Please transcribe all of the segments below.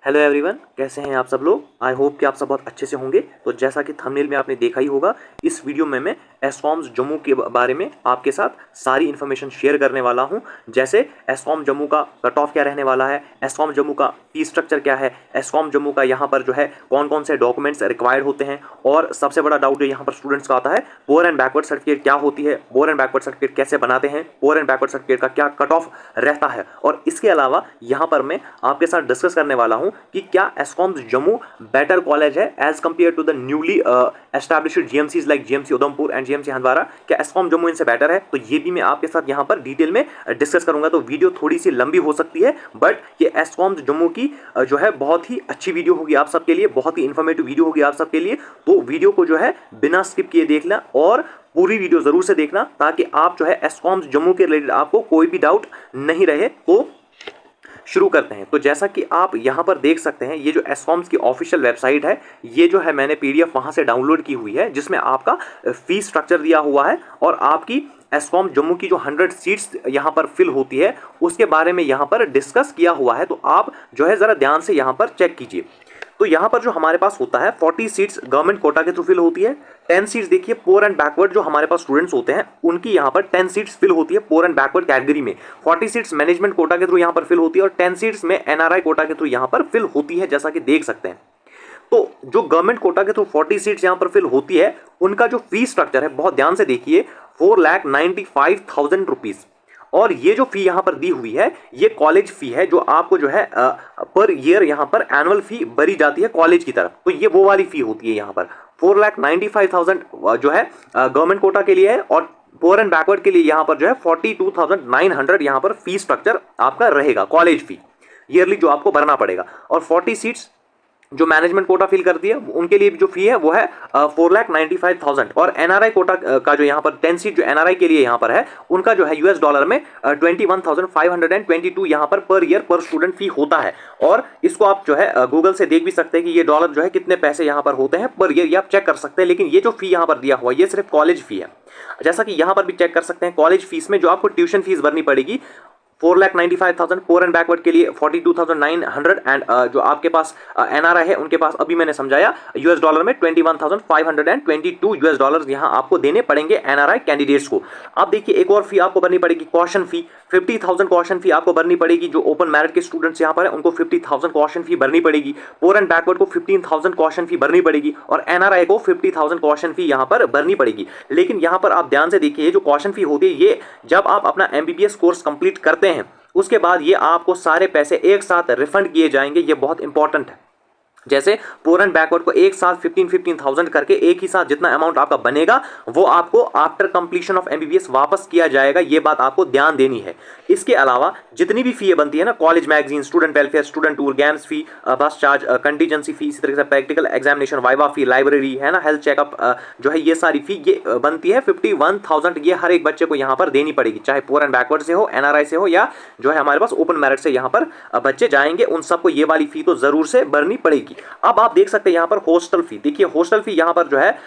Hello everyone, कैसे हैं आप सब लोग। आई होप कि आप सब बहुत अच्छे से होंगे। तो जैसा कि थंबनेल में आपने देखा ही होगा, इस वीडियो में मैं एस्कॉम्स जम्मू के बारे में आपके साथ सारी इन्फॉर्मेशन शेयर करने वाला हूं। जैसे एस्कॉम जम्मू का कट ऑफ क्या रहने वाला है, एस्कॉम जम्मू का फी स्ट्रक्चर क्या है, एस्कॉम जम्मू का यहाँ पर जो है कौन कौन से डॉक्यूमेंट्स रिक्वायर्ड होते हैं, और सबसे बड़ा डाउट जो यहाँ पर स्टूडेंट्स का आता है, पुअर एंड बैकवर्ड सर्टिफिकेट क्या होती है, पुअर एंड बैकवर्ड सर्टिफिकेट कैसे बनाते हैं, पुअर एंड बैकवर्ड सर्टिफिकेट का क्या कट ऑफ रहता है। और इसके अलावा यहाँ पर मैं आपके साथ डिस्कस करने वाला हूँ कि क्या एस्कॉम्स जम्मू बेटर कॉलेज है as compare to the newly established GMCs like GMC Udhampur and GMC Handwara. क्या एस्कॉम जम्मू इनसे बेटर है? तो ये भी मैं आपके साथ यहाँ पर डिटेल में डिस्कस करूंगा। तो वीडियो थोड़ी सी लंबी हो सकती है, बट ये एस्कॉम्स जम्मू की जो है बहुत ही अच्छी वीडियो होगी आप सबके लिए, बहुत ही इन्फॉर्मेटिव वीडियो होगी आप सबके लिए। तो वीडियो को जो है बिना स्किप किए देखना और पूरी वीडियो जरूर से देखना, ताकि आप जो है एस्कॉम्स जम्मू के रिलेटेड आपको कोई भी डाउट नहीं रहे। तो शुरू करते हैं। तो जैसा कि आप यहाँ पर देख सकते हैं, ये जो एस्कॉम्स की ऑफिशियल वेबसाइट है, ये जो है मैंने पीडीएफ वहाँ से डाउनलोड की हुई है, जिसमें आपका फीस स्ट्रक्चर दिया हुआ है और आपकी एस्कॉम जम्मू की जो 100 सीट्स यहाँ पर फिल होती है उसके बारे में यहाँ पर डिस्कस किया हुआ है। तो आप जो है ज़रा ध्यान से यहाँ पर चेक कीजिए। तो यहाँ पर जो हमारे पास होता है 40 सीट्स गवर्नमेंट कोटा के थ्रू फिल होती है। 10 सीट्स देखिए पुअर एंड बैकवर्ड जो हमारे पास स्टूडेंट्स होते हैं उनकी यहाँ पर 10 सीट्स फिल होती है पुअर एंड बैकवर्ड कैटेगरी में। 40 सीट्स मैनेजमेंट कोटा के थ्रू यहाँ पर फिल होती है और 10 सीट्स में एनआरआई कोटा के थ्रू यहाँ पर फिल होती है, जैसा कि देख सकते हैं। तो जो गवर्नमेंट कोटा के थ्रू 40 सीट्स यहाँ पर फिल होती है, उनका जो फीस स्ट्रक्चर है बहुत ध्यान से देखिए, 4,95,000 रुपीज। और ये जो फी यहाँ पर दी हुई है ये कॉलेज फी है, जो आपको जो है पर ईयर यहाँ पर एनुअल फी भरी जाती है कॉलेज की तरफ। तो ये वो वाली फी होती है यहाँ पर 4,95,000 जो है गवर्नमेंट कोटा के लिए है, और पुअर एंड बैकवर्ड के लिए यहाँ पर जो है 42,900 यहाँ पर फी स्ट्रक्चर आपका रहेगा, कॉलेज फी ईयरली जो आपको भरना पड़ेगा। और 40 सीट्स जो मैनेजमेंट कोटा फिल करती है उनके लिए जो फी है वो है 4,95,000। और एनआरआई कोटा का जो यहाँ पर 10 सीट जो एनआरआई के लिए यहाँ पर है, उनका जो है यूएस डॉलर में 21,522 यहाँ पर ईयर पर स्टूडेंट फी होता है। और इसको आप जो है गूगल से देख भी सकते हैं कि ये डॉलर जो है कितने पैसे यहाँ पर होते हैं पर ईयर, ये आप चेक कर सकते हैं। लेकिन ये जो फी यहाँ पर दिया हुआ है ये सिर्फ कॉलेज फी है, जैसा कि यहाँ पर भी चेक कर सकते हैं। कॉलेज फीस में जो आपको ट्यूशन फीस भरनी पड़ेगी 4,95,000, पुअर एंड बैकवर्ड के लिए 42,900, एंड जो आपके पास एनआरआई है उनके पास अभी मैंने समझाया यूएस डॉलर में 21,522 यूएस डॉलर यहाँ आपको देने पड़ेंगे एनआरआई कैंडिडेट्स को। अब देखिए एक और फी आपको भरनी पड़ेगी, कॉशन फी 50,000 कॉशन फी आपको भरनी पड़ेगी। जो ओपन मेरिट के स्टूडेंट्स यहाँ पर है उनको 50,000 कॉशन फी भरनी पड़ेगी। पुअर एंड बैकवर्ड को 15,000 कॉशन फी भरनी पड़ेगी और एनआरआई को 50,000 कॉशन फी यहाँ पर भरनी पड़ेगी। लेकिन यहाँ पर आप ध्यान से देखिए, जो कॉशन फी होती है ये जब आप अपना एमबीबीएस कोर्स कंप्लीट करते हैं उसके बाद ये आपको सारे पैसे एक साथ रिफंड किए जाएंगे। ये बहुत इंपॉर्टेंट है। जैसे पुअर एंड बैकवर्ड को एक साथ 15,000 करके एक ही साथ जितना अमाउंट आपका बनेगा वो आपको आफ्टर कंप्लीशन ऑफ एमबीबीएस वापस किया जाएगा। ये बात आपको ध्यान देनी है। इसके अलावा जितनी भी फी बनती है ना, college magazine, student welfare, student tour, games fee, bus charge, contingency fee, इसी तरह से practical examination, viva fee, library है ना, हेल्थ चेकअप जो है, ये सारी फी ये बनती है 51,000। ये हर एक बच्चे को यहाँ पर देनी पड़ेगी, चाहे पुअर एंड बैकवर्ड से हो, एनआरआई से हो, या जो है हमारे पास ओपन मेरिट से यहाँ पर बच्चे जाएंगे, उन सबको ये वाली फी तो जरूर से भरनी पड़ेगी। अब आप देख सकते हैं यहाँ पर हॉस्टल फी, देखिए हॉस्टल फी यहाँ पर जो है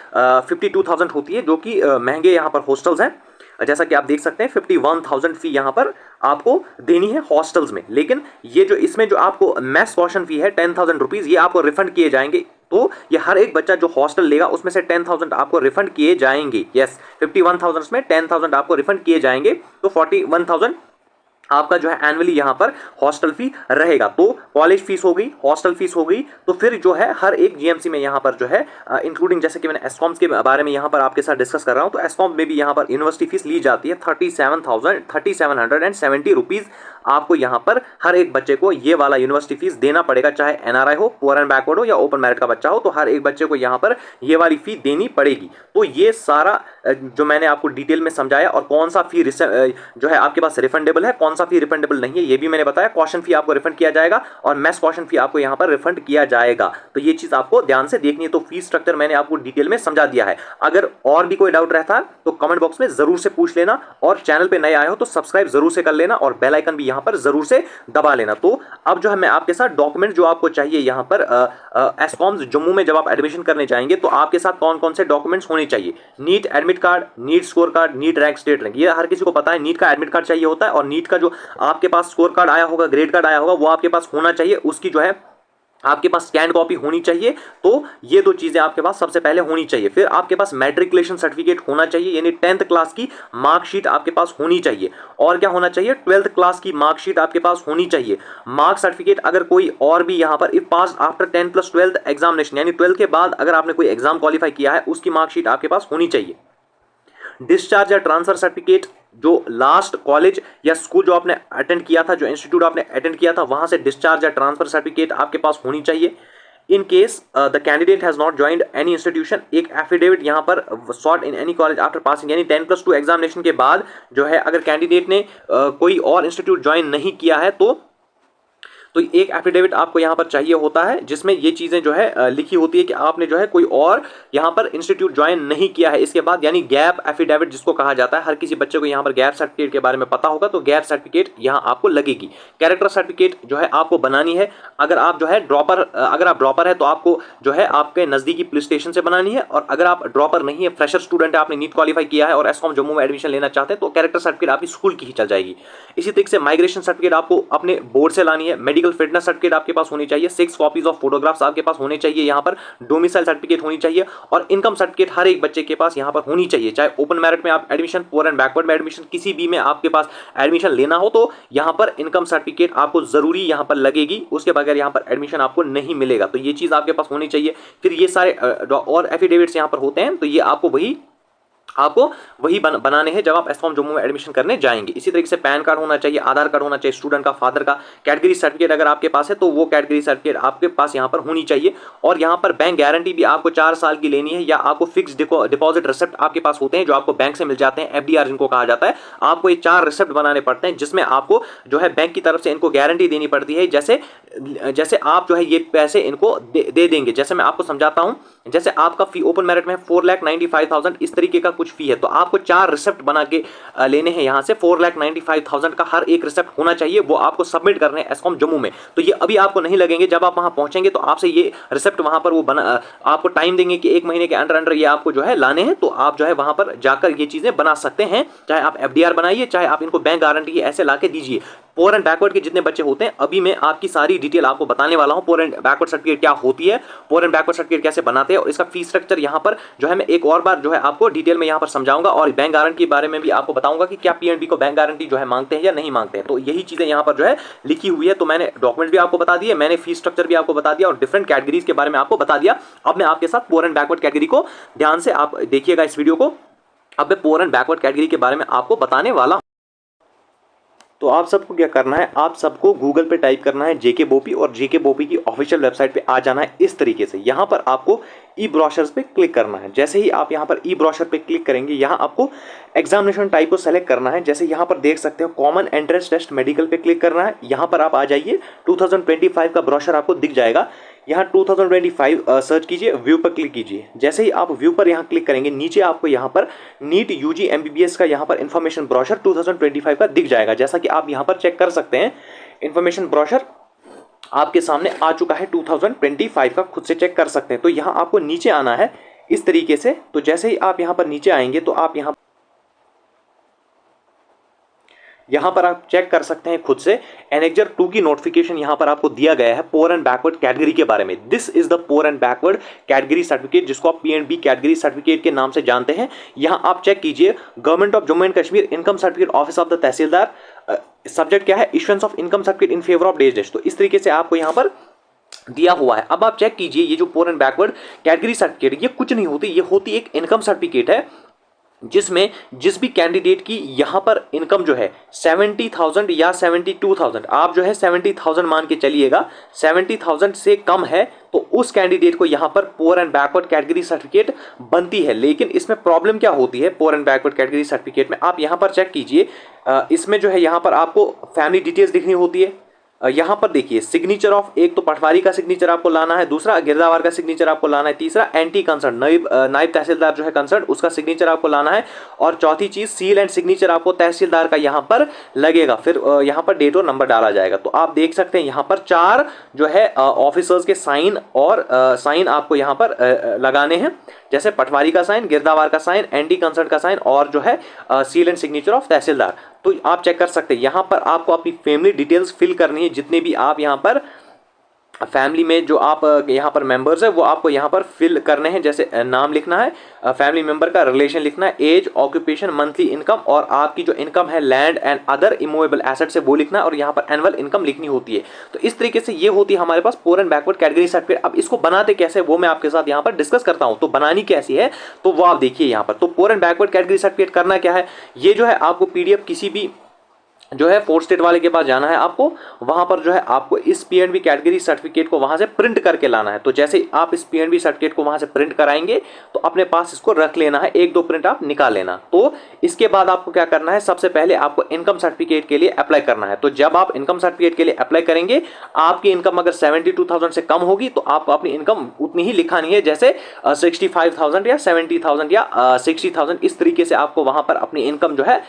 52,000 होती है, जो कि महंगे यहाँ पर हॉस्टल्स हैं। जैसा कि आप देख सकते हैं 51,000 फी यहाँ पर आपको देनी है हॉस्टल्स में। लेकिन ये जो इसमें जो आपको मेस कॉशन फी है 10,000 रुपीज, ये आपको रिफंड किए जाएंगे। तो ये हर एक बच्चा जो हॉस्टल लेगा उसमें से 10,000 आपको रिफंड किए जाएंगे। यस, 51,000 में 10,000 आपको रिफंड किए जाएंगे, तो 41,000 आपका जो है एनुअली यहाँ पर हॉस्टल फी रहेगा। तो कॉलेज फीस हो गई, हॉस्टल फीस हो गई, तो फिर जो है हर एक जीएमसी में यहाँ पर जो है इंक्लूडिंग, जैसे कि मैंने एस्कॉम्स के बारे में यहाँ पर आपके साथ डिस्कस कर रहा हूँ, तो एस्कॉम में भी यहाँ पर यूनिवर्सिटी फीस ली जाती है 3770 रुपीज। आपको यहाँ पर हर एक बच्चे को ये वाला यूनिवर्सिटी फीस देना पड़ेगा, चाहे एनआरआई हो, पुअर एंड बैकवर्ड हो, या ओपन मेरिट का बच्चा हो, तो हर एक बच्चे को यहाँ पर ये वाली फी देनी पड़ेगी। तो ये सारा जो मैंने आपको डिटेल में समझाया, और कौन सा फी जो है आपके पास रिफंडेबल है, कौन सा फी रिफंडेबल नहीं है, ये भी मैंने बताया। कॉशन फी आपको रिफंड किया जाएगा और मेस कॉशन फी आपको यहाँ पर रिफंड किया जाएगा। तो ये चीज आपको ध्यान से देखनी है। तो फीस स्ट्रक्चर मैंने आपको डिटेल में समझा दिया है। अगर और भी कोई डाउट रहता है तो कमेंट बॉक्स में जरूर से पूछ लेना, और चैनल पे नए आए हो तो सब्सक्राइब जरूर से कर लेना, और बेल आइकन भी यहाँ पर जरूर से दबा लेना। तो अब जो है मैं आपके साथ डॉक्यूमेंट जो आपको चाहिए यहाँ पर एस्कॉम्स जम्मू में जब आप एडमिशन करने जाएंगे तो आपके साथ कौन कौन से डॉक्यूमेंट्स होने चाहिए। NEET admit card, NEET score card, NEET rank, state rank, ये हर किसी को पता है। नीट का एडमिट कार्ड चाहिए होता है, और नीट का जो आपके पास स्कोर कार्ड आया होगा, ग्रेड कार्ड आया होगा, वो आपके पास होना चाहिए। उसकी जो है आपके पास स्कैन कॉपी होनी चाहिए। तो ये दो चीजें आपके पास सबसे पहले होनी चाहिए। फिर आपके पास मैट्रिकुलेशन सर्टिफिकेट होना चाहिए, यानी 10th क्लास की मार्कशीट आपके पास होनी चाहिए। और क्या होना चाहिए, 12th क्लास की मार्कशीट आपके पास होनी चाहिए। मार्क सर्टिफिकेट अगर कोई और भी यहाँ पर इफ पास आफ्टर 10+12 एग्जामिनेशन, यानी 12th के बाद अगर आपने कोई एग्जाम क्वालिफाई किया है, उसकी मार्कशीट आपके पास होनी चाहिए। डिस्चार्ज या ट्रांसफर सर्टिफिकेट, जो लास्ट कॉलेज या स्कूल जो आपने अटेंड किया था, जो इंस्टीट्यूट आपने अटेंड किया था, वहां से डिस्चार्ज या ट्रांसफर सर्टिफिकेट आपके पास होनी चाहिए। In case the candidate has not joined any institution, एक एफिडेविट यहां पर sought in any college after passing, यानी 10+2 एग्जामिनेशन के बाद जो है अगर कैंडिडेट ने कोई और इंस्टीट्यूट ज्वाइन नहीं किया है तो एक एफिडेविट आपको यहां पर चाहिए होता है, जिसमें ये चीजें जो है लिखी होती है कि आपने जो है कोई और यहां पर इंस्टीट्यूट ज्वाइन नहीं किया है इसके बाद, यानी गैप एफिडेविट जिसको कहा जाता है। हर किसी बच्चे को यहां पर गैप सर्टिफिकेट के बारे में पता होगा, तो गैप सर्टिफिकेट यहां आपको लगेगी। कैरेक्टर सर्टिफिकेट जो है आपको बनानी है। अगर आप जो है ड्रॉपर है तो आपको जो है आपके नजदीकी पुलिस स्टेशन से बनानी है, और अगर आप ड्रॉपर नहीं है, फ्रेशर स्टूडेंट है, आपने नीट क्वालिफाई किया है और एसकॉम जम्मू में एडमिशन लेना चाहते हैं, तो कैरेक्टर सर्टिफिकेट आपकी स्कूल की ही चल जाएगी। इसी तरीके से माइग्रेशन सर्टिफिकेट आपको अपने बोर्ड से लानी है। मेडिकल फिटनेस सर्टिफिकेट आपके पास होनी चाहिए। 6 कॉपीज ऑफ फोटोग्राफ्स आपके पास होने चाहिए। यहाँ पर डोमिसाइल सर्टिफिकेट होनी चाहिए, और इनकम सर्टिफिकेट हर एक बच्चे के पास यहाँ पर होनी चाहिए। चाहे ओपन मेरिट में आप एडमिशन, पुअर एंड बैकवर्ड में एडमिशन, किसी भी में आपके पास एडमिशन लेना हो, तो यहाँ पर इनकम सर्टिफिकेट आपको जरूरी यहाँ पर लगेगी। उसके बगैर यहाँ पर एडमिशन आपको नहीं मिलेगा, तो ये चीज आपके पास होनी चाहिए। फिर ये सारे और एफिडेविट्स यहाँ पर होते हैं, तो ये आपको वही बनाने हैं जब आप एसकॉम जम्मू में एडमिशन करने जाएंगे। इसी तरीके से पैन कार्ड होना चाहिए, आधार कार्ड होना चाहिए स्टूडेंट का, फादर का। कैटेगरी सर्टिफिकेट अगर आपके पास है तो वो कैटेगरी सर्टिफिकेट आपके पास यहाँ पर होनी चाहिए। और यहाँ पर बैंक गारंटी भी आपको 4 साल की लेनी है, या आपको फिक्स डिपॉजिट रिसिप्ट आपके पास होते हैं जो आपको बैंक से मिल जाते हैं, एफडीआर जिनको कहा जाता है। आपको ये 4 रिसिप्ट बनाने पड़ते हैं, जिसमें आपको जो है बैंक की तरफ से इनको गारंटी देनी पड़ती है, जैसे आप जो है ये पैसे इनको दे देंगे। जैसे मैं आपको समझाता हूं, जैसे आपका फी ओपन मेरिट में 4,95,000 इस तरीके का कुछ फी है, तो आपको 4 रिसिप्ट बना के लेने हैं यहां से। 4,95,000 का हर एक रिसिप्ट होना चाहिए, वो आपको सबमिट करने हैं एसकॉम जम्मू में। तो ये अभी आपको नहीं लगेंगे, जब आप वहां पहुंचेंगे तो आपसे ये रिसिप्ट वहां पर वो बना, आपको टाइम देंगे कि 1 महीने के अंडर ये आपको जो है लाने हैं, तो आप जो है वहां पर जाकर ये चीजें बना सकते हैं। चाहे आप एफडीआर बनाइए, चाहे आप इनको बैंक गारंटी ऐसे ला के दीजिए। पुअर एंड बैकवर्ड के जितने बच्चे होते हैं, अभी मैं आपकी सारी डिटेल आपको बताने वाला हूं। पुअर एंड बैकवर्ड सर्टिफिकेट क्या होती है, पुअर एंड बैकवर्ड सर्टिफिकेट कैसे बनाते हैं, और इसका फीस स्ट्रक्चर यहां पर जो है मैं एक और बार जो है आपको डिटेल में यहां पर समझाऊंगा। और बैंक गारंटी के बारे में भी आपको बताऊंगा कि क्या पीएनबी को बैंक गारंटी जो है मांगते हैं या नहीं मांगते हैं। तो यही चीजें यहां पर जो है लिखी हुई है। तो मैंने डॉक्यूमेंट भी आपको बता दिए, मैंने फीस स्ट्रक्चर भी आपको बता दिया, और डिफरेंट कैटेगरीज के बारे में आपको बता दिया। अब मैं आपके साथ पुअर एंड बैकवर्ड कैटेगरी को ध्यान से आप देखिएगा इस वीडियो को। अब मैं पुअर एंड बैकवर्ड कैटेगरी के बारे में आपको बताने वाला हूं। तो आप सबको क्या करना है, आप सबको गूगल पे टाइप करना है जेके बोपी, और जेके बोपी की ऑफिशियल वेबसाइट पे आ जाना है। इस तरीके से यहाँ पर आपको ई ब्रोशर्स पे क्लिक करना है। जैसे ही आप यहाँ पर ई ब्रोशर पे क्लिक करेंगे, यहाँ आपको एग्जामिनेशन टाइप को सेलेक्ट करना है। जैसे यहाँ पर देख सकते हो कॉमन एंट्रेंस टेस्ट मेडिकल पे क्लिक करना है। यहाँ पर आप आ जाइए, 2025 का ब्रोशर आपको दिख जाएगा। यहाँ 2025 सर्च कीजिए, व्यू पर क्लिक कीजिए। जैसे ही आप व्यू पर यहाँ क्लिक करेंगे, नीचे आपको यहाँ पर नीट यूजी एमबीबीएस का यहाँ पर इन्फॉर्मेशन ब्रोशर 2025 का दिख जाएगा। जैसा कि आप यहाँ पर चेक कर सकते हैं, इन्फॉर्मेशन ब्रोशर आपके सामने आ चुका है 2025 का, खुद से चेक कर सकते हैं। तो यहाँ आपको नीचे आना है इस तरीके से। तो जैसे ही आप यहाँ पर नीचे आएंगे, तो आप यहाँ पर आप चेक कर सकते हैं खुद से, एनेक्जर 2 की नोटिफिकेशन यहाँ पर आपको दिया गया है पुअर एंड बैकवर्ड कैटेगरी के बारे में। This is the poor and backward category certificate, जिसको आप पीएनबी कैटेगरी सर्टिफिकेट के नाम से जानते हैं। यहाँ आप चेक कीजिए, government of Jammu and Kashmir income certificate office of the tehsildar, subject क्या है, issuance of income certificate in favour of days. तो इस तरीके से आपको यहाँ पर दिया हुआ है। अब आप चेक कीजिए, ये जो poor and backward category certificate, ये कुछ नहीं होती, ये होती एक इनकम सर्टिफिकेट है, जिसमें जिस भी कैंडिडेट की यहां पर इनकम जो है 70,000 या 72,000, आप जो है 70,000 मान के चलिएगा, 70,000 से कम है, तो उस कैंडिडेट को यहां पर poor and backward category certificate बनती है। लेकिन इसमें प्रॉब्लम क्या होती है, poor and backward category certificate में आप यहां पर चेक कीजिए, इसमें जो है यहां पर आपको फैमिली डिटेल्स दिखनी होती है। यहाँ पर देखिए सिग्नेचर ऑफ, एक तो पटवारी का सिग्नेचर आपको लाना है, दूसरा गिरदावर का सिग्नेचर आपको लाना है, तीसरा एंटी कंसर्न नायब तहसीलदार जो है कंसर्न, उसका सिग्नेचर आपको लाना है, और चौथी चीज सील एंड सिग्नेचर आपको तहसीलदार का यहाँ पर लगेगा। फिर यहाँ पर डेट और नंबर डाला जाएगा। तो आप देख सकते हैं यहाँ पर 4 जो है ऑफिसर्स के साइन और साइन आपको यहाँ पर लगाने हैं, जैसे पटवारी का साइन, गिरदावर का साइन, एंटी कंसर्न का साइन, और जो है सील एंड सिग्नेचर ऑफ तहसीलदार। तो आप चेक कर सकते हैं, यहाँ पर आपको अपनी फैमिली डिटेल्स फिल करनी है, जितने भी आप यहाँ पर फैमिली में जो आप यहाँ पर मेंबर्स है वो आपको यहाँ पर फिल करने हैं। जैसे नाम लिखना है, फैमिली मेंबर का रिलेशन लिखना है, एज, ऑक्यूपेशन, मंथली इनकम और आपकी जो इनकम है land and other immovable asset से वो लिखना है और यहाँ पर एनुअल इनकम लिखनी होती है। तो इस तरीके से ये होती है हमारे पास poor and backward category certificate. अब इसको बनाते कैसे वो मैं आपके साथ यहाँ पर डिस्कस करता हूँ। तो बनानी कैसी है तो वो आप देखिए यहाँ पर। तो poor and backward category certificate करना क्या है, ये जो है आपको पीडीएफ किसी भी जो है 4th स्टेट वाले के पास जाना है आपको, वहां पर जो है आपको इस पीएनबी कैटेगरी सर्टिफिकेट को वहां से प्रिंट करके लाना है। तो जैसे आप इस पीएनबी सर्टिफिकेट को वहां से प्रिंट कराएंगे तो अपने पास इसको रख लेना है, 1-2 प्रिंट आप निकाल लेना। तो इसके बाद आपको क्या करना है, सबसे पहले आपको इनकम सर्टिफिकेट के लिए अप्लाई करना है। तो जब आप इनकम सर्टिफिकेट के लिए अप्लाई करेंगे, आपकी इनकम अगर 72,000 से कम होगी तो आपको अपनी इनकम उतनी ही लिखानी है, जैसे 65,000 या 70,000 या 60,000, इस तरीके से आपको वहां पर अपनी इनकम जो है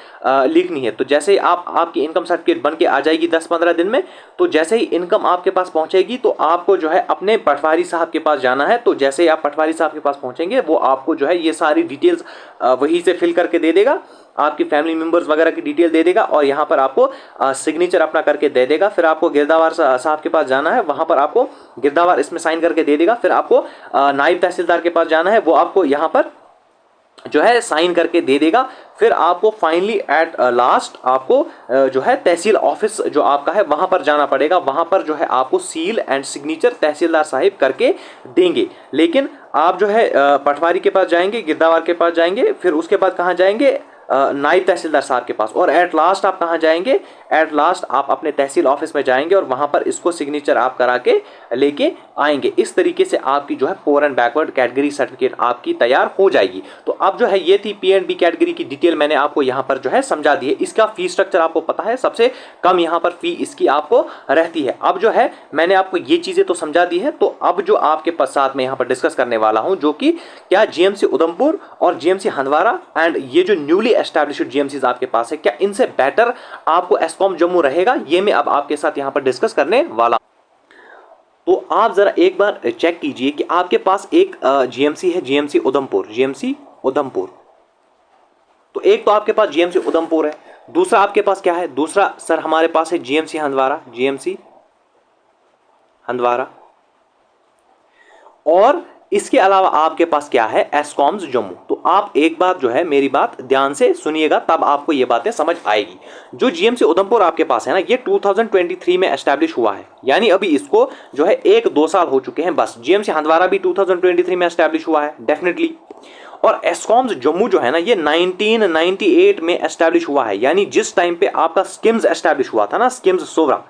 लिखनी है। तो जैसे आपकी इनकम सर्टिफिकेट बन के आ जाएगी 10-15 दिन में, तो जैसे ही इनकम आपके पास पहुंचेगी तो आपको जो है अपने पटवारी साहब के पास जाना है। तो जैसे ही आप पटवारी साहब के पास पहुंचेंगे वो आपको जो है ये सारी डिटेल्स वहीं से फिल करके दे देगा, आपकी फैमिली मेंबर्स वगैरह की डिटेल दे देगा और यहाँ पर आपको सिग्नेचर अपना करके दे देगा। फिर आपको गिरदावर साहब के पास जाना है, वहाँ पर आपको गिरदावर इसमें साइन करके दे देगा। फिर आपको नायब तहसीलदार के पास जाना है, वो आपको यहाँ पर जो है साइन करके दे देगा। फिर आपको फाइनली एट लास्ट आपको जो है तहसील ऑफिस जो आपका है वहां पर जाना पड़ेगा। वहां पर जो है आपको सील एंड सिग्नेचर तहसीलदार साहिब करके देंगे। लेकिन आप जो है पटवारी के पास जाएंगे, गिरदावर के पास जाएंगे, फिर उसके बाद कहाँ जाएंगे, नायब तहसीलदार साहब के पास, और एट लास्ट आप कहाँ जाएंगे, एट लास्ट आप अपने तहसील ऑफिस में जाएंगे और वहां पर इसको सिग्नेचर आप करा के लेके आएंगे। इस तरीके से आपकी जो है poor and backward category certificate आपकी तैयार हो जाएगी। तो अब जो है ये थी पीएनबी कैटेगरी की डिटेल, मैंने आपको यहाँ पर जो है समझा दी है। इसका फी स्ट्रक्चर आपको पता है, सबसे कम यहाँ पर फी इसकी आपको रहती है। अब जो है मैंने आपको ये चीजें तो समझा दी है, तो अब जो आपके पास साथ में यहाँ पर डिस्कस करने वाला हूँ, जो कि क्या जीएमसी उधमपुर और जीएमसी हंदवाड़ा एंड ये जो न्यूली एस्टैब्लिश्ड जीएमसीज आपके पास है, क्या इनसे बेटर आपको एस्कॉम जम्मू रहेगा, ये मैं अब आपके साथ यहां पर डिस्कस करने वाला। तो आप जरा एक बार चेक कीजिए कि आपके पास एक जीएमसी है, जीएमसी उधमपुर, जीएमसी उधमपुर। तो एक तो आपके पास जीएमसी उधमपुर है, दूसरा आपके पास क्या है, दूसरा सर हमारे पास है जीएमसी हंदवाड़ा, जीएमसी हंदवाड़ा, और इसके अलावा आपके पास क्या है, एस्कॉम्स जम्मू। तो आप एक बात जो है मेरी बात ध्यान से सुनिएगा, तब आपको ये बातें समझ आएगी। जो जीएमसी उधमपुर आपके पास है ना, ये 2023 में एस्टैब्लिश हुआ है, यानी अभी इसको जो है 1-2 साल हो चुके हैं बस। जीएमसी हंदवाड़ा भी 2023 में एस्टैब्लिश हुआ है डेफिनेटली। और एस्कॉम्स जम्मू जो है ना, ये 1998 में एस्टैब्लिश हुआ है, यानी जिस टाइम पे आपका स्किम्स एस्टैब्लिश हुआ था ना, स्किम्स सोवरा,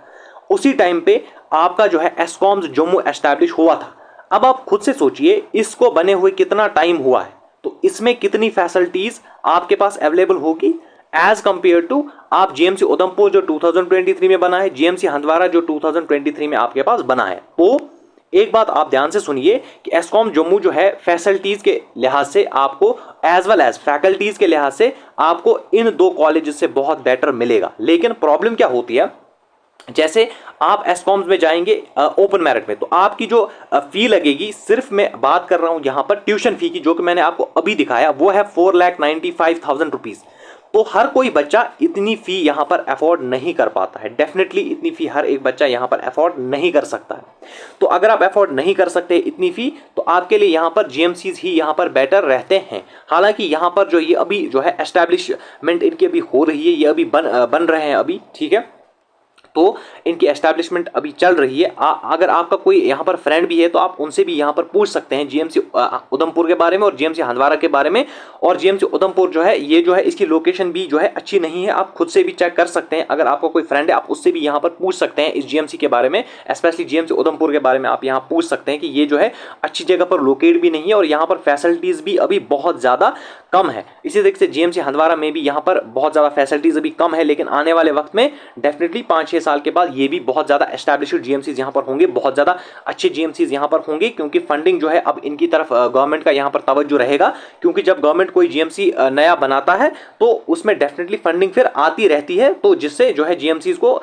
उसी टाइम पे आपका जो है एस्कॉम्स जम्मू एस्टैब्लिश हुआ था। अब आप खुद से सोचिए इसको बने हुए कितना टाइम हुआ है, तो इसमें कितनी फैसिलिटीज आपके पास अवेलेबल होगी एज कंपेयर टू आप जीएमसी उधमपुर जो 2023 में बना है, जीएमसी हंदवाड़ा जो 2023 में आपके पास बना है। तो एक बात आप ध्यान से सुनिए कि एस्कॉम जम्मू जो है फैसिलिटीज के लिहाज से आपको एज वेल एज फैकल्टीज के लिहाज से आपको इन 2 कॉलेज से बहुत बेटर मिलेगा। लेकिन प्रॉब्लम क्या होती है, जैसे आप एस्कॉम्स में जाएंगे ओपन मेरिट में, तो आपकी जो फी लगेगी, सिर्फ मैं बात कर रहा हूं यहां पर ट्यूशन फी की, जो कि मैंने आपको अभी दिखाया, वो है 4,95,000 रुपीज। तो हर कोई बच्चा इतनी फी यहां पर अफोर्ड नहीं कर पाता है, डेफिनेटली इतनी फी हर एक बच्चा यहां पर अफोर्ड नहीं कर सकता है। तो अगर आप अफोर्ड नहीं कर सकते इतनी फी, तो आपके लिए यहां पर जीएमसीज ही यहां पर बेटर रहते हैं। हालांकि यहां पर जो ये अभी जो है एस्टैब्लिशमेंट इनकी अभी हो रही है, ये अभी बन रहे हैं अभी, ठीक है, तो इनकी एस्टैब्लिशमेंट अभी चल रही है। अगर आपका कोई यहाँ पर फ्रेंड भी है तो आप उनसे भी यहाँ पर पूछ सकते हैं जीएमसी उधमपुर के बारे में और जीएमसी हंदवाड़ा के बारे में। और जीएमसी उधमपुर जो है ये जो है इसकी लोकेशन भी जो है अच्छी नहीं है, आप खुद से भी चेक कर सकते हैं। अगर आपका कोई फ्रेंड है आप उससे भी यहाँ पर पूछ सकते हैं इस जीएमसी के बारे में, स्पेशली जीएमसी उधमपुर के बारे में आप यहाँ पूछ सकते हैं कि ये जो है अच्छी जगह पर लोकेट भी नहीं है और यहाँ पर फैसिलिटीज भी अभी बहुत ज़्यादा कम है। इसी तरीके से जीएमसी हंदवाड़ा में भी यहाँ पर बहुत ज़्यादा फैसिलिटीज अभी कम है, लेकिन आने वाले वक्त में डेफिनेटली 5-6 साल के बाद ये भी बहुत ज़्यादा एस्टैब्लिश्ड जीएमसीज यहाँ पर होंगे, बहुत ज़्यादा अच्छे जीएमसीज यहाँ पर होंगे, क्योंकि फंडिंग जो है अब इनकी तरफ गवर्नमेंट का यहाँ पर तवज्जो रहेगा। क्योंकि जब गवर्नमेंट कोई जीएमसी नया बनाता है तो उसमें डेफिनेटली फंडिंग फिर आती रहती है, तो जिससे जो है जीएमसीज को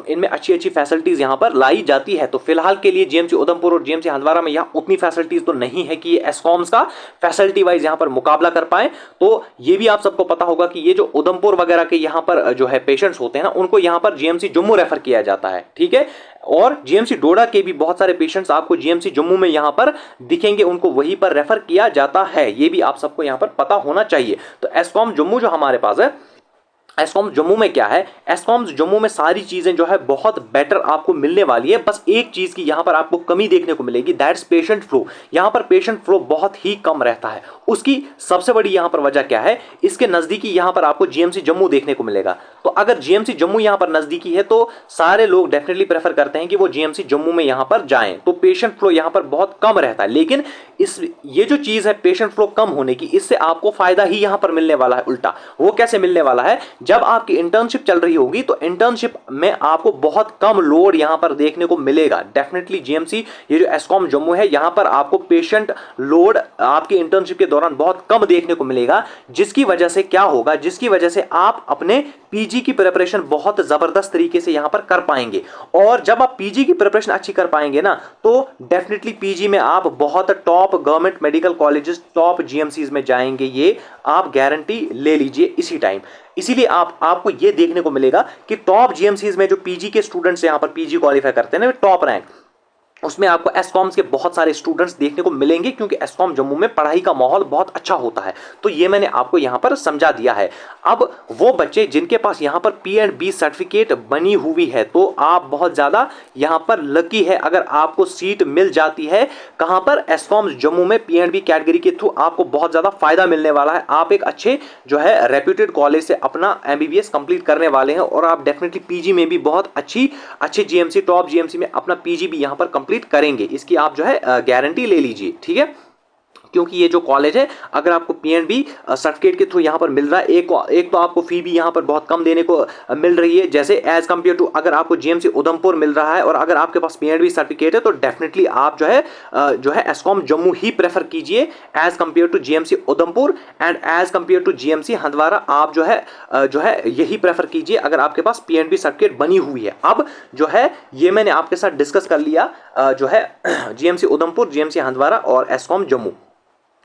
इनमें अच्छी अच्छी फैसिलिटीज यहाँ पर लाई जाती है। तो फिलहाल के लिए जीएमसी उधमपुर और जीएमसी हंदवाड़ा में यहाँ उतनी फैसिलिटीज तो नहीं है कि ये एस्कॉम्स का फैसिलिटी वाइज यहाँ पर मुकाबला कर पाए। तो ये भी आप सबको पता होगा कि ये जो उधमपुर वगैरह के यहाँ पर जो है पेशेंट्स होते हैं ना, उनको यहाँ पर जीएमसी जम्मू रेफर किया जाता है, ठीक है। और जीएमसी डोडा के भी बहुत सारे पेशेंट्स आपको जीएमसी जम्मू में यहां पर दिखेंगे, उनको वहीं पर रेफर किया जाता है, ये भी आप सबको यहां पर पता होना चाहिए। तो एस्कॉम जम्मू जो हमारे पास है, एस्कॉम्स जम्मू में क्या है, एस्कॉम्स जम्मू में सारी चीजें जो है बहुत बेटर आपको मिलने वाली है। बस एक चीज की यहां पर आपको कमी देखने को मिलेगी, दैट्स पेशेंट फ्लो। यहां पर पेशेंट फ्लो बहुत ही कम रहता है। उसकी सबसे बड़ी यहां पर वजह क्या है, इसके नजदीकी यहां पर आपको जीएमसी जम्मू देखने को मिलेगा। तो अगर जीएमसी जम्मू यहां पर नजदीकी है तो सारे लोग डेफिनेटली प्रेफर करते हैं कि वो जीएमसी जम्मू में यहां पर जाएं। तो पेशेंट फ्लो यहां पर बहुत कम रहता है। लेकिन ये जो चीज है पेशेंट फ्लो कम होने की, इससे आपको फायदा ही यहां पर मिलने वाला है उल्टा। वो कैसे मिलने वाला है, जब आपकी इंटर्नशिप चल रही होगी तो इंटर्नशिप में आपको बहुत कम लोड यहां पर देखने को मिलेगा। डेफिनेटली जीएमसी ये जो एस्कॉम जम्मू है, यहां पर आपको पेशेंट लोड आपकी इंटर्नशिप के दौरान बहुत कम देखने को मिलेगा। जिसकी वजह से क्या होगा, जिसकी वजह से आप अपने पीजी की प्रिपरेशन बहुत जबरदस्त तरीके से यहां पर कर पाएंगे। और जब आप पीजी की प्रिपरेशन अच्छी कर पाएंगे ना, तो डेफिनेटली पीजी में आप बहुत top government medical colleges, top GMCs में जाएंगे, ये आप गारंटी ले लीजिए इसी टाइम। इसीलिए आपको ये देखने को मिलेगा कि टॉप जीएमसीज में जो पीजी के स्टूडेंट्स यहां पर पीजी क्वालिफाई करते हैं ना, टॉप रैंक, उसमें आपको एस्कॉम्स के बहुत सारे स्टूडेंट्स देखने को मिलेंगे, क्योंकि एस्कॉम जम्मू में पढ़ाई का माहौल बहुत अच्छा होता है। तो ये मैंने आपको यहां पर समझा दिया है। अब वो बच्चे जिनके पास यहां पर पी&बी सर्टिफिकेट बनी हुई है, तो आप बहुत ज्यादा यहां पर लकी है अगर आपको सीट मिल जाती है। कहां पर, एस्कॉम जम्मू में पी&बी कैटेगरी के थ्रू आपको बहुत ज्यादा फायदा मिलने वाला है। आप एक अच्छे जो है रेप्यूटेड कॉलेज से अपना एमबीबीएस कंप्लीट करने वाले हैं, और आप डेफिनेटली पीजी में भी बहुत अच्छे जीएमसी, टॉप जीएमसी में अपना पीजी भी यहां पर कंप्लीट करेंगे। इसकी आप जो है गारंटी ले लीजिए, ठीक है। क्योंकि ये जो कॉलेज है, अगर आपको पी&बी सर्टिफिकेट के थ्रू यहां पर मिल रहा है, एक तो आपको फी भी यहां पर बहुत कम देने को मिल रही है, जैसे एज कंपेयर टू अगर आपको जीएमसी उधमपुर मिल रहा है, और अगर आपके पास पी&बी सर्टिफिकेट है, तो डेफिनेटली आप जो है एस्कॉम जम्मू ही प्रेफर कीजिए as compare to GMC Udhampur and as compare to GMC Handwara. आप जो है यही प्रेफर कीजिए अगर आपके पास पी&बी सर्टिफिकेट बनी हुई है। अब जो है ये मैंने आपके साथ डिस्कस कर लिया जो है जीएमसी उधमपुर, जीएमसी हंदवारा और एस्कॉम जम्मू।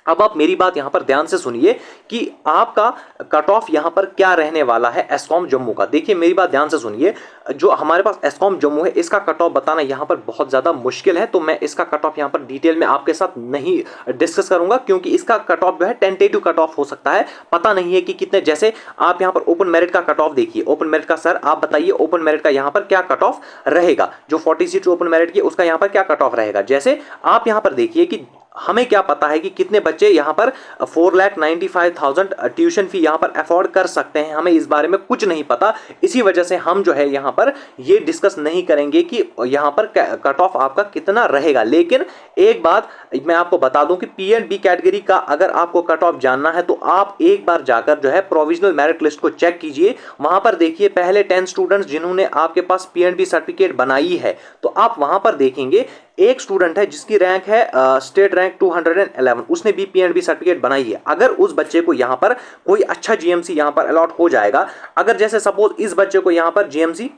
अब आप मेरी बात यहां पर ध्यान से सुनिए कि आपका कट ऑफ यहां पर क्या रहने वाला है एस्कॉम जम्मू का। देखिए मेरी बात ध्यान से सुनिए, जो हमारे पास एस्कॉम जम्मू है, इसका कट ऑफ बताना यहां पर बहुत ज्यादा मुश्किल है। तो मैं इसका कट ऑफ यहां पर डिटेल में आपके साथ नहीं डिस्कस करूंगा, क्योंकि इसका कट ऑफ जो है टेंटेटिव कट ऑफ हो सकता है। पता नहीं है कि कितने, जैसे आप यहां पर ओपन मेरिट का कट ऑफ देखिए, ओपन मेरिट का सर आप बताइए ओपन मेरिट का यहां पर क्या कट ऑफ रहेगा, जो 40 सीट ओपन मेरिट की उसका यहां पर क्या कट ऑफ रहेगा। जैसे आप यहां पर देखिए कि हमें क्या पता है कि कितने बच्चे यहां पर 4,95,000 ट्यूशन फी यहां पर अफोर्ड कर सकते हैं, हमें इस बारे में कुछ नहीं पता। इसी वजह से हम जो है यहां पर ये डिस्कस नहीं करेंगे कि यहां पर कट ऑफ आपका कितना रहेगा। लेकिन एक बात मैं आपको बता दूं कि पी&बी कैटेगरी का अगर आपको कट ऑफ जानना है, तो आप एक बार जाकर जो है प्रोविजनल मेरिट लिस्ट को चेक कीजिए। वहां पर देखिए पहले 10 स्टूडेंट्स जिन्होंने आपके पास पी&बी सर्टिफिकेट बनाई है, तो आप वहां पर देखेंगे एक स्टूडेंट है जिसकी रैंक है स्टेट रैंक 211, उसने भी पी&बी सर्टिफिकेट बनाई है। अगर उस बच्चे को यहां पर कोई अच्छा जीएमसी यहां पर अलॉट हो जाएगा, अगर जैसे सपोज इस बच्चे को यहां पर जीएमसी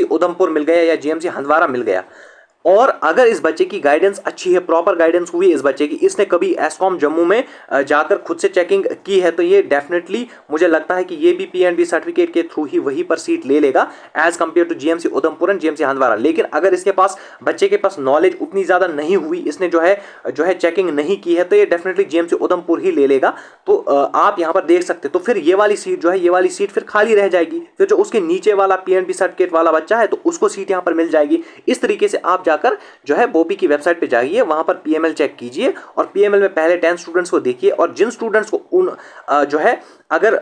उधमपुर मिल गया या जीएमसी हंदवारा मिल गया, और अगर इस बच्चे की गाइडेंस अच्छी है, प्रॉपर गाइडेंस हुई इस बच्चे की, इसने कभी एस्कॉम जम्मू में जाकर खुद से चेकिंग की है, तो ये डेफिनेटली मुझे लगता है कि ये भी पी&बी सर्टिफिकेट के थ्रू ही वहीं पर सीट ले लेगा as compare to GMC Udhampur and GMC Handwara. लेकिन अगर इसके पास, बच्चे के पास नॉलेज उतनी ज्यादा नहीं हुई, इसने जो है चेकिंग नहीं की है, तो ये डेफिनेटली जीएमसी उधमपुर ही ले लेगा। तो आप यहाँ पर देख सकते, तो फिर ये वाली सीट जो है, ये वाली सीट फिर खाली रह जाएगी। फिर जो उसके नीचे वाला पी&बी सर्टिफिकेट वाला बच्चा है, तो उसको सीट यहाँ पर मिल जाएगी। इस तरीके से आप जाकर जो है बोपी की वेबसाइट पे जाइए, वहां पर पीएमएल चेक कीजिए, और पीएमएल में पहले 10 स्टूडेंट्स को देखिए, और जिन स्टूडेंट्स को उन जो है अगर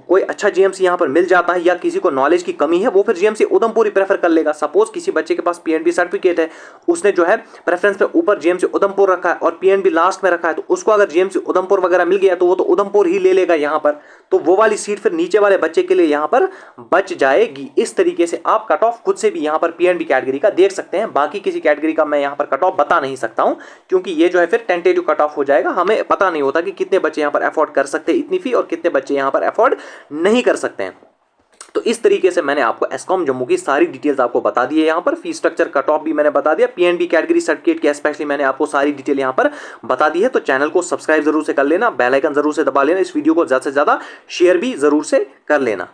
कोई अच्छा जीएमसी यहां पर मिल जाता है या किसी को नॉलेज की कमी है, वो फिर जीएमसी उधमपुर ही प्रेफर कर लेगा। सपोज किसी बच्चे के पास पी&बी सर्टिफिकेट है, उसने जो है प्रेफरेंस पे ऊपर जीएमसी उधमपुर रखा है और पी&बी लास्ट में रखा है, तो उसको अगर जीएमसी उधमपुर वगैरह मिल गया, तो वो तो उधमपुर ही ले लेगा यहां पर। तो वो वाली सीट फिर नीचे वाले बच्चे के लिए यहां पर बच जाएगी। इस तरीके से आप कट ऑफ खुद से भी यहां पर पी&बी कैटेगरी का देख सकते हैं। बाकी किसी कैटेगरी का मैं यहां पर कट ऑफ बता नहीं सकता हूं, क्योंकि ये जो है फिर टेंटेटिव कट ऑफ हो जाएगा। हमें पता नहीं होता कि कितने बच्चे यहां पर अफोर्ड कर सकते हैं इतनी फी, और कितने बच्चे यहां पर अफोर्ड नहीं कर सकते हैं। तो इस तरीके से मैंने आपको एस्कॉम जम्मू की सारी डिटेल्स आपको बता दी है। यहां पर फी स्ट्रक्चर, कट ऑफ भी मैंने बता दिया, पी&बी कैटेगरी सर्टिफिकेट की स्पेशली मैंने आपको सारी डिटेल यहां पर बता दी है। तो चैनल को सब्सक्राइब जरूर से कर लेना, बेल आइकन जरूर से दबा लेना, इस वीडियो को ज्यादा से ज्यादा शेयर भी जरूर से कर लेना।